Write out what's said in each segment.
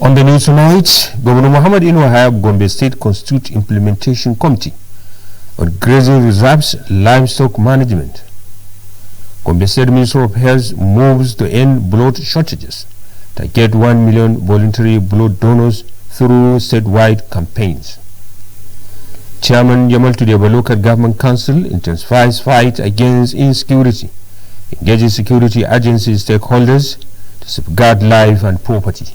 On the news tonight, Governor Muhammad Inuahaya Gombe State Constitute Implementation Committee on Grazing Reserves Livestock Management. Gombe State Minister of Health moves to end blood shortages to get 1 million voluntary blood donors through statewide campaigns. Chairman Jamal Tudeba Local Government Council intensifies fight against insecurity, engages security agency stakeholders to safeguard life and property.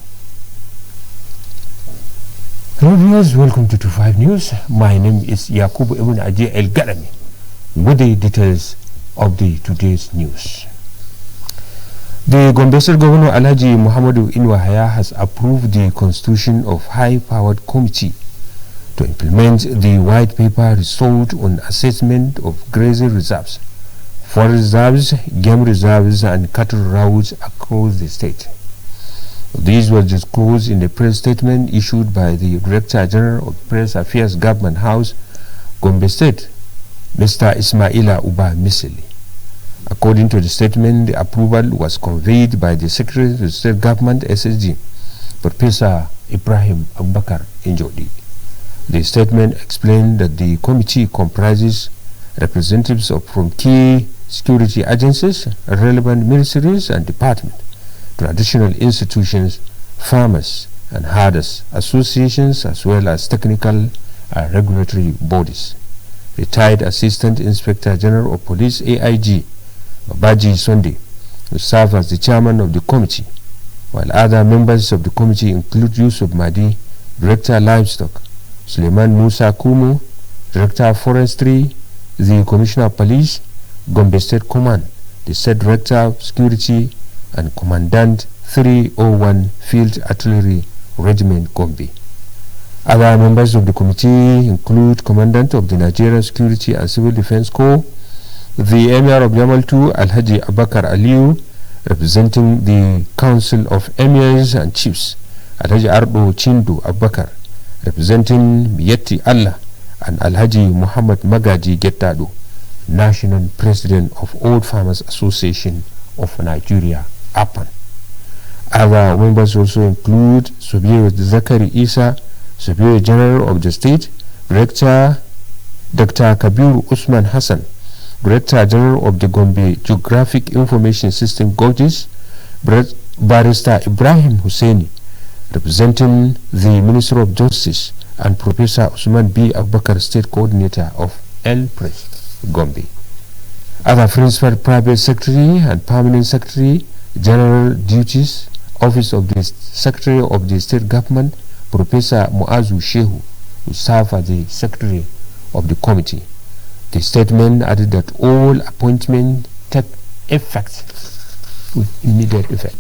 Hello viewers, welcome to 25 News. My name is Yakubu Ibn Ajay El Gadami with the details of today's news. The Gombe State Governor Alhaji Muhammadu Inuahaya has approved the constitution of high-powered committee to implement the white paper result on assessment of grazing reserves, forest reserves, game reserves and cattle routes across the state. These were disclosed in a press statement issued by the Director General of Press Affairs Government House, Gombe State, Mr. Ismaila Uba Misili. According to the statement, the approval was conveyed by the Secretary of the State Government, SSG, Professor Ibrahim Abubakar Injodi. The statement explained that the committee comprises representatives from key security agencies, relevant ministries and departments, traditional institutions, farmers and herders, associations, as well as technical and regulatory bodies. Retired Assistant Inspector General of Police AIG Babaji Sunday will serve as the chairman of the committee, while other members of the committee include Yusuf Mahdi, Director Livestock, Suleiman Musa Kumu, Director Forestry, the Commissioner of Police, Gombe State Command, the State Director of Security, and Commandant 301 Field Artillery Regiment Gombe. Other members of the committee include Commandant of the Nigerian Security and Civil Defense Corps, the Emir of Yamal II, Alhaji Abakar Aliyu, representing the Council of Emirs and Chiefs, Alhaji Ardo Chindu Abakar, representing Miyeti Allah, and Alhaji Muhammad Magaji Gettado, National President of Old Farmers Association of Nigeria, APAN. Other members also include Subir Zakari Isa, Superior General of the State, Director Dr. Kabir Usman Hassan, Director General of the Gombe Geographic Information System GOGIS, Barrister Ibrahim Husseini, representing the Minister of Justice, and Professor Usman B. Abubakar, State Coordinator of Press Gombe. Other Principal Private Secretary and Permanent Secretary, General Duties, Office of the Secretary of the State Government, Professor Muazu Shehu, will serve as the Secretary of the Committee. The statement added that all appointments take effect with immediate effect.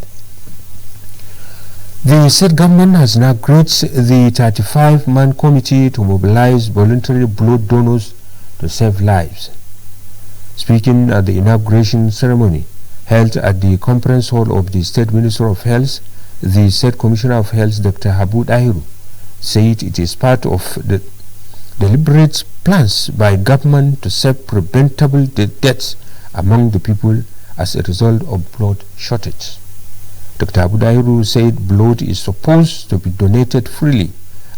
The state government has now created the 35-man committee to mobilize voluntary blood donors to save lives. Speaking at the inauguration ceremony held at the conference hall of the State Minister of Health, the State Commissioner of Health, Dr. Habu Dahiru, said it is part of the deliberate plans by government to save preventable deaths among the people as a result of blood shortage. Dr. Abu Dahiru said blood is supposed to be donated freely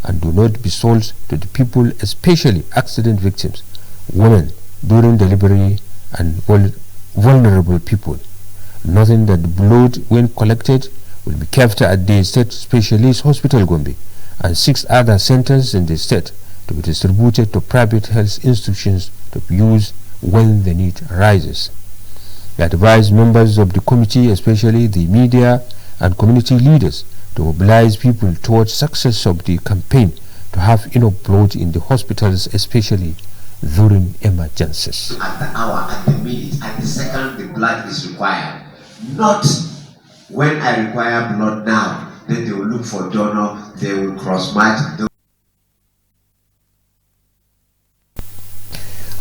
and do not be sold to the people, especially accident victims, women during delivery and vulnerable people. Noting that the blood, when collected, will be kept at the State Specialist Hospital Gombe and 6 other centers in the state to be distributed to private health institutions to be used when the need arises. He advised members of the committee, especially the media and community leaders, to mobilize people towards success of the campaign to have enough blood in the hospitals, especially during emergencies. At the hour, at the minute, at the second the blood is required. Not when I require blood now, then they will look for donor, they will cross-match.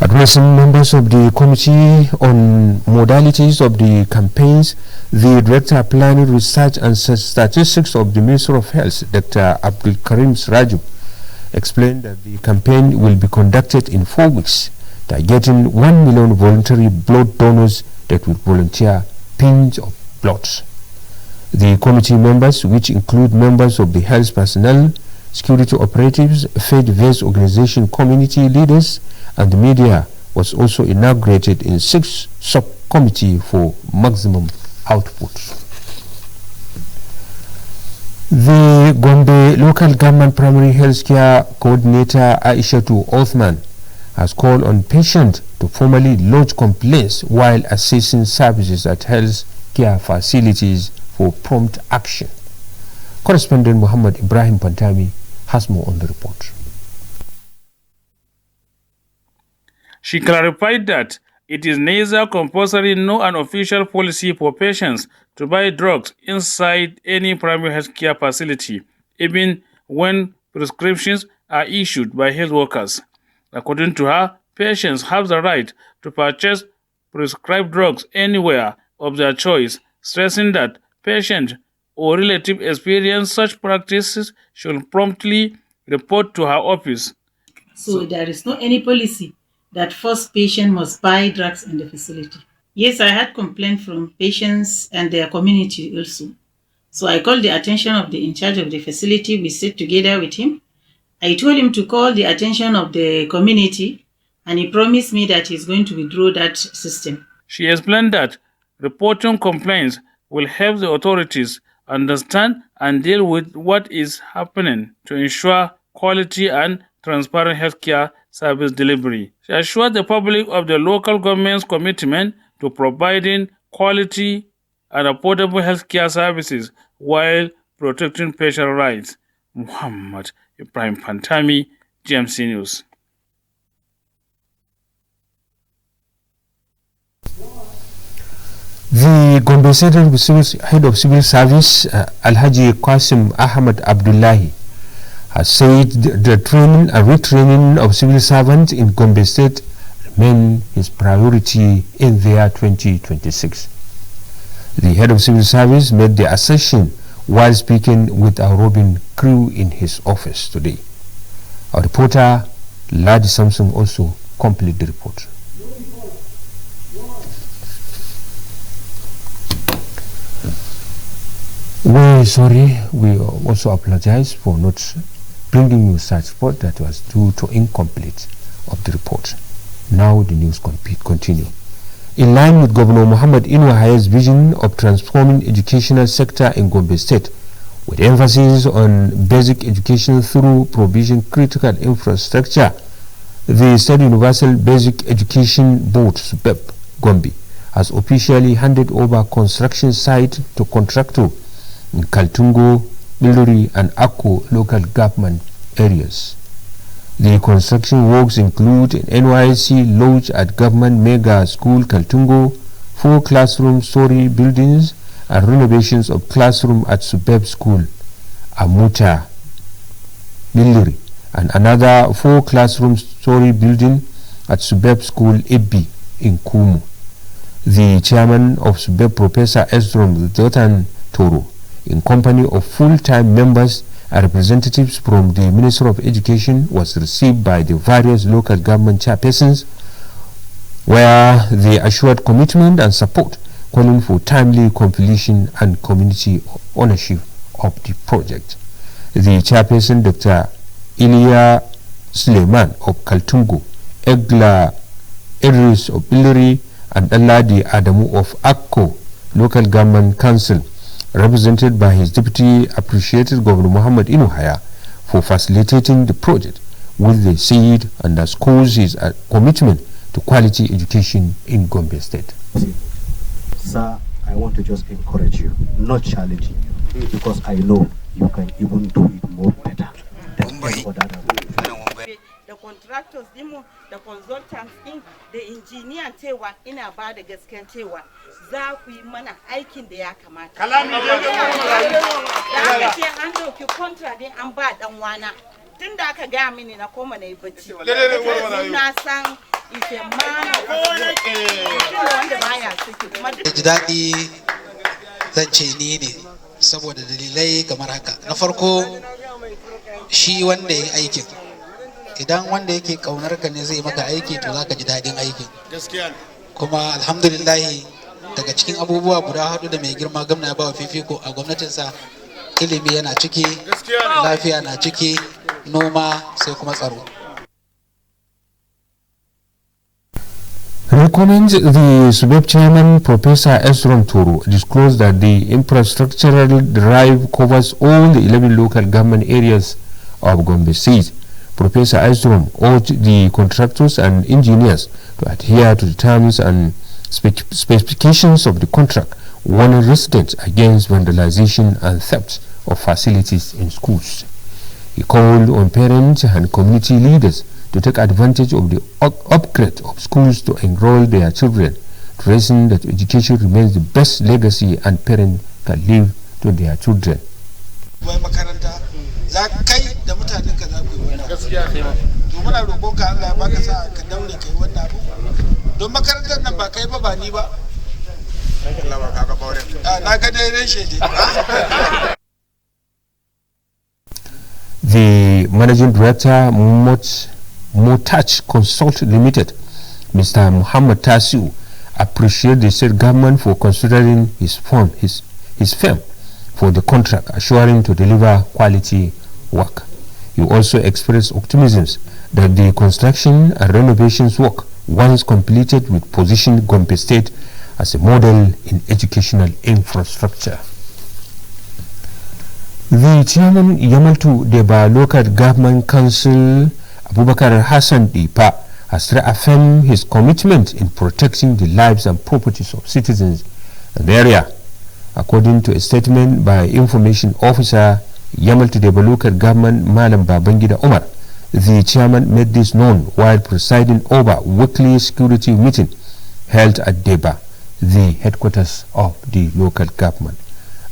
Addressing members of the committee on modalities of the campaigns, the Director of Planning, Research and Statistics of the Ministry of Health, Dr. Abdul Karim Siraju, explained that the campaign will be conducted in 4 weeks, targeting 1 million voluntary blood donors that will volunteer pinch of blood. The committee members, which include members of the health personnel, security operatives, faith-based organization community leaders, and the media, was also inaugurated in 6 subcommittee for maximum output. The Gombe Local Government Primary Health Care Coordinator Aishatu Othman has called on patients to formally lodge complaints while accessing services at health care facilities for prompt action. Correspondent Muhammad Ibrahim Pantami has more on the report. She clarified that it is neither compulsory nor an official policy for patients to buy drugs inside any primary health care facility, even when prescriptions are issued by health workers. According to her, patients have the right to purchase prescribed drugs anywhere of their choice, stressing that patients or relatives experience such practices should promptly report to her office. So there is no any policy that first patient must buy drugs in the facility. Yes, I had complaints from patients and their community also. So I called the attention of the in charge of the facility. We sit together with him. I told him to call the attention of the community, and he promised me that he's going to withdraw that system. She explained that reporting complaints will help the authorities understand and deal with what is happening to ensure quality and transparent healthcare service delivery. She assured the public of the local government's commitment to providing quality and affordable healthcare services while protecting patient rights. Muhammad Ibrahim Pantami, GMC News. The Gombe Central Head of Civil Service, Alhaji Qasim Ahmad Abdullahi, has said the training and retraining of civil servants in Gombe State remain his priority in the year 2026. The head of civil service made the assertion while speaking with our roving crew in his office today. Our reporter, Ladi Samson, also completed the report. We also apologize for not bringing you such report that was due to incomplete of the report. Now the news continue. In line with Governor Muhammad Inuahaya's vision of transforming educational sector in Gombe State, with emphasis on basic education through provision critical infrastructure, the State Universal Basic Education Board, SUBEB, Gombe, has officially handed over construction site to contractor in Kaltungo, Bilduri and Akko local government areas. The construction works include an NYC lodge at Government Mega School Kaltungo, 4 classroom story buildings, and renovations of classroom at Subeb School, Amuta, Bilduri, and another 4 classroom story building at Subeb School, Ibbi, in Kumu. The chairman of Subeb, Professor Esdrom Dotan Toro, in company of full-time members and representatives from the Ministry of Education, was received by the various local government chairpersons, where they assured commitment and support, calling for timely completion and community ownership of the project. The chairperson, Dr. Ilya Suleiman of Kaltungo, Egla Idris of Bilduri, and Aladi Adamu of Akko Local Government Council, represented by his deputy, appreciated Governor Muhammad Inuhaya for facilitating the project, with the said underscores his commitment to quality education in Gombe State. Sir, I want to just encourage you, not challenging you, because I know you can even do it more better than any other. The contractors, the consultants, the engineer cewa ina ba da gasken cewa za ku yi mana aikin da ya kamata. Da aka ce an dauki kontra din an ba dan wana. Tun da aka gaya mini na koma na yi bacci. Na san ise ma wanda baya ciki. Ji daɗi zan ce ni ne saboda dalilai kamar haka. Na farko shi wanda ya aikin. Idan wanda yake kaunar ka ne zai maka aiki to zaka ji dadin aikin. Kuma alhamdulillah daga cikin abubuwa guda 4 da mai girma gwamna ya bawa fifiko a gwamnatinsa, ilimi yana ciki, lafiya na ciki, noma sai kuma tsaro. Recommends the SUBEP chairman Professor Esrom Toro disclosed that the infrastructural drive covers all the 11 local government areas of Gombe State. Professor Esrom urged the contractors and engineers to adhere to the terms and specifications of the contract, warning residents against vandalization and theft of facilities in schools. He called on parents and community leaders to take advantage of the upgrade of schools to enroll their children, stressing that education remains the best legacy and parents can leave to their children. The managing director, Motach Consult Limited, Mr. Muhammad Tasiu, appreciated the state government for considering his firm for the contract, assuring to deliver quality work. He also expressed optimism that the construction and renovations work, once completed, will position Gombe State as a model in educational infrastructure. The chairman Yamaltu Deba Local Government Council Abubakar Hassan Dipa has reaffirmed his commitment in protecting the lives and properties of citizens in the area. According to a statement by Information Officer Yamaltu Deba Local Government Malam Babangida Omar, the chairman made this known while presiding over weekly security meeting held at Deba, the headquarters of the local government.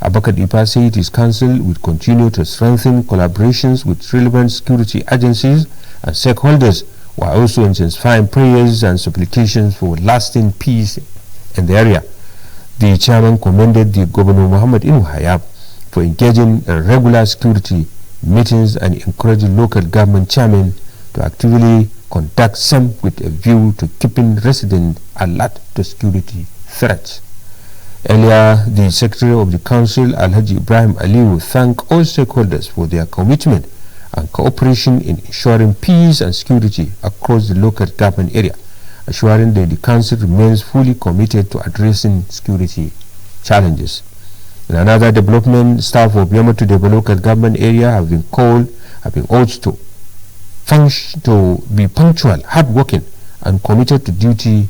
Abubakar Dipa said his council will continue to strengthen collaborations with relevant security agencies and stakeholders, while also intensifying prayers and supplications for lasting peace in the area. The chairman commended the Governor Muhammad Inu Hayab for engaging in regular security meetings and encouraging local government chairmen to actively conduct some with a view to keeping residents alert to security threats. Earlier, the Secretary of the Council, Alhaji Ibrahim Aliu, thanked all stakeholders for their commitment and cooperation in ensuring peace and security across the local government area, assuring that the Council remains fully committed to addressing security challenges. In another development, staff of Yamatu Deba local government area have been urged to be punctual, hardworking, and committed to duty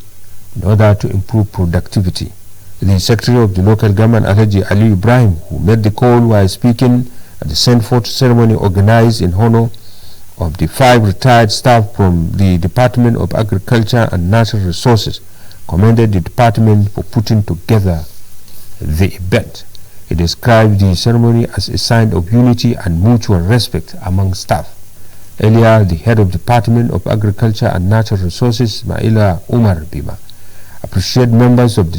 in order to improve productivity. The Secretary of the local government, Alhaji Ali Ibrahim, who made the call while speaking at the send-forth ceremony organized in honor of the 5 retired staff from the Department of Agriculture and Natural Resources, commended the department for putting together the event. He described the ceremony as a sign of unity and mutual respect among staff. Earlier, the head of the Department of Agriculture and Natural Resources, Maila Umar Bima, appreciate members of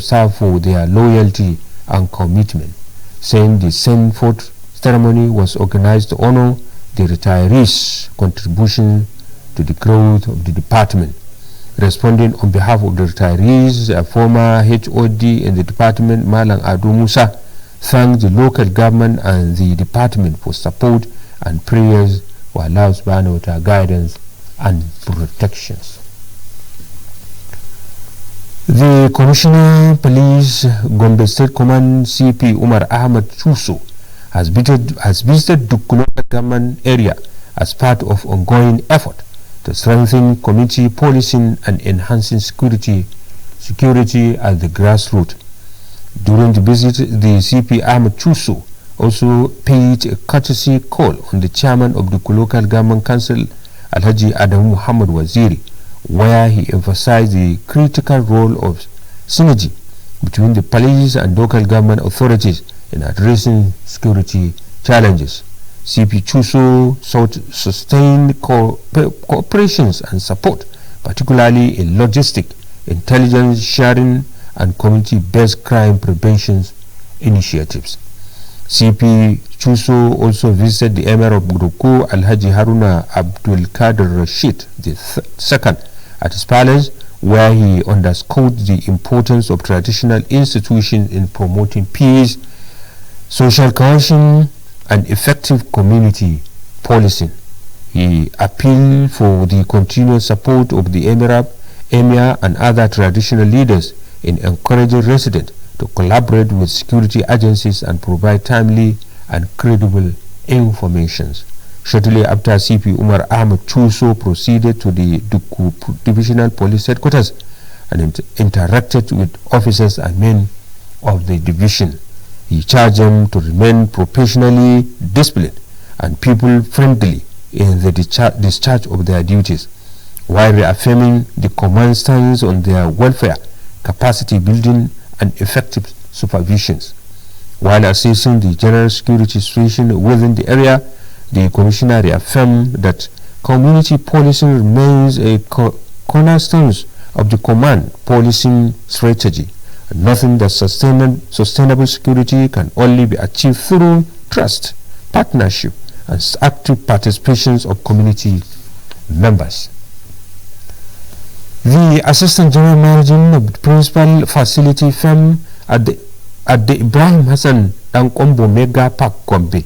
staff for their loyalty and commitment, saying the send-forth ceremony was organized to honor the retirees' contribution to the growth of the department. Responding on behalf of the retirees, a former HOD in the department, Malang Adu Musa, thanked the local government and the department for support and prayers for Allah subhanahu wa ta'ala guidance and protections. The Commissioner Police Gombe State Command CP Umar Ahmad Chuso has visited Dukku local government area as part of ongoing effort to strengthen community policing and enhancing security at the grassroots. During the visit, the CP Ahmad Chuso also paid a courtesy call on the chairman of the local government council, Alhaji Adam Muhammad Waziri, where he emphasized the critical role of synergy between the police and local government authorities in addressing security challenges. CP Chuso sought sustained cooperations and support, particularly in logistic, intelligence sharing, and community-based crime prevention initiatives. CP Chuso also visited the Emir of Guroko, Alhaji Haruna Abdul Kadir Rashid II, at his palace, where he underscored the importance of traditional institutions in promoting peace, social cohesion, and effective community policing. He appealed for the continued support of the Emir and other traditional leaders in encouraging residents to collaborate with security agencies and provide timely and credible information. Shortly after, CP Umar Ahmed Chuso proceeded to the Duku Divisional Police Headquarters and interacted with officers and men of the division. He charged them to remain professionally disciplined and people-friendly in the discharge of their duties, while reaffirming the command stance on their welfare, capacity building, and effective supervisions. While assessing the general security situation within the area, the Commissioner reaffirmed that community policing remains a cornerstone of the command policing strategy. Nothing that sustainable security can only be achieved through trust, partnership, and active participation of community members. The Assistant General Manager of the Principal Facility Firm at the Ibrahim Hassan Dankombo Mega Park Gombe,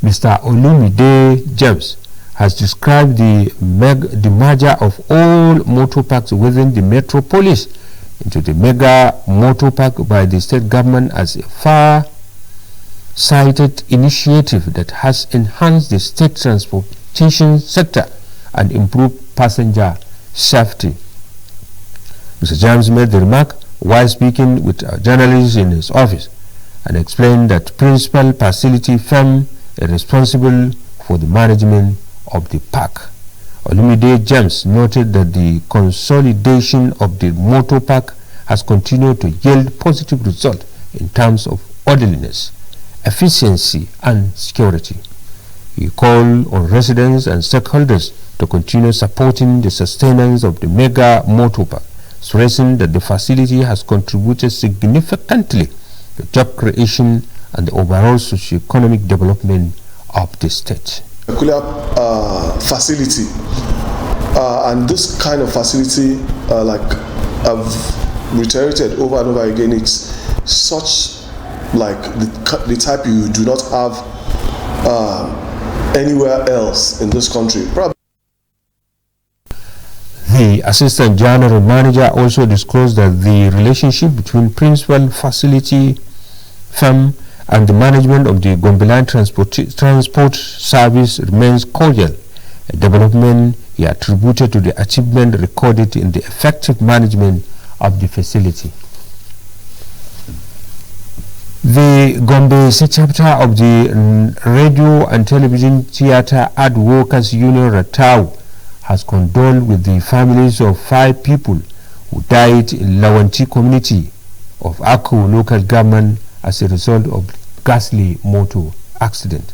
Mr. Olumide James, has described the merger of all motor parks within the metropolis into the mega motor park by the state government as a far-sighted initiative that has enhanced the state transportation sector and improved passenger safety. Mr. James made the remark while speaking with journalists in his office and explained that principal facility firm is responsible for the management of the park. Olumide James noted that the consolidation of the motor park has continued to yield positive results in terms of orderliness, efficiency, and security. He called on residents and stakeholders to continue supporting the sustenance of the mega motor park, stressing that the facility has contributed significantly to job creation and the overall socio-economic development of the state. Peculiar facility, and this kind of facility, like I've reiterated over and over again, it's such like the type you do not have anywhere else in this country. The Assistant General Manager also disclosed that the relationship between Principal Facility Firm and the management of the Gombeland Transport Service remains cordial, a development he attributed to the achievement recorded in the effective management of the facility. The Gombe State Chapter of the Radio and Television Theatre Art Workers Union Ratau has condoled with the families of 5 people who died in Lawanti community of Aku local government as a result of ghastly motor accident.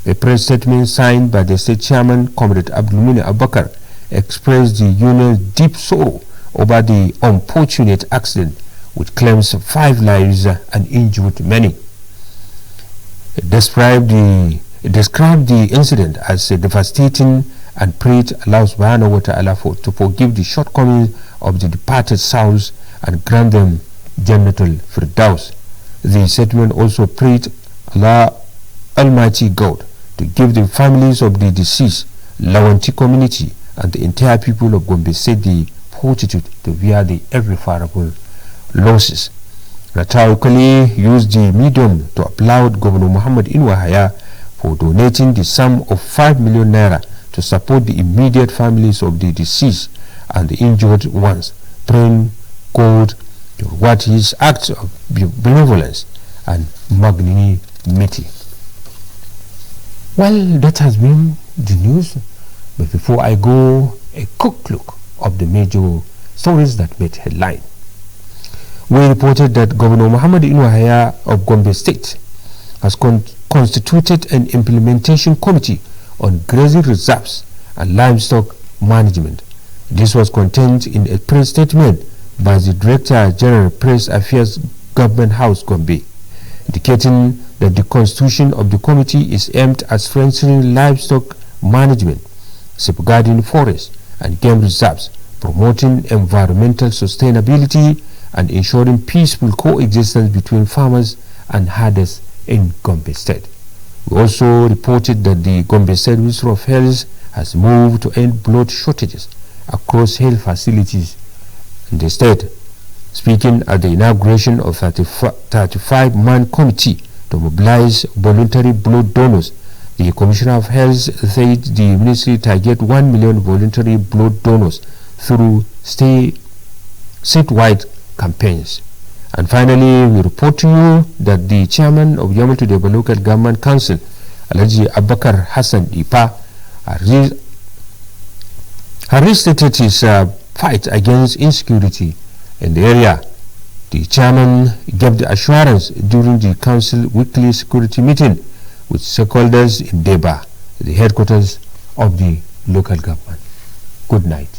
A press statement signed by the state chairman, Comrade Abdulmuni Abakar, expressed the union's deep sorrow over the unfortunate accident, which claims 5 lives and injured many. It described the incident as devastating and prayed Allah subhanahu wa ta'ala to forgive the shortcomings of the departed souls and grant them Jannatul Firdaus. The statement also prayed Allah Almighty God to give the families of the deceased, Lawanti community, and the entire people of Gombe State the fortitude to bear the irreparable losses. Ratau Kali used the medium to applaud Governor Muhammad Inwahaya for donating the sum of 5 million naira to support the immediate families of the deceased and the injured ones, praying God to reward his acts of benevolence and magnanimity. Well, that has been the news, but before I go, a quick look of the major stories that made headline. We reported that Governor Muhammad Inwahaya of Gombe State has constituted an implementation committee on grazing reserves and livestock management. This was contained in a press statement by the Director General Press Affairs Government House Gombe, indicating that the constitution of the committee is aimed at strengthening livestock management, safeguarding forests and game reserves, promoting environmental sustainability and ensuring peaceful coexistence between farmers and herders in Gombe State. We also reported that the Gombe State Ministry of Health has moved to end blood shortages across health facilities in the state. Speaking at the inauguration of 35-man committee to mobilize voluntary blood donors, the Commissioner of Health said the ministry target 1 million voluntary blood donors through statewide campaigns. And finally, we report to you that the chairman of Yamal to the Local Government Council, Alhaji Abakar Hassan Ipa, restated his fight against insecurity in the area. The chairman gave the assurance during the council weekly security meeting with stakeholders in Deba, the headquarters of the local government. Good night.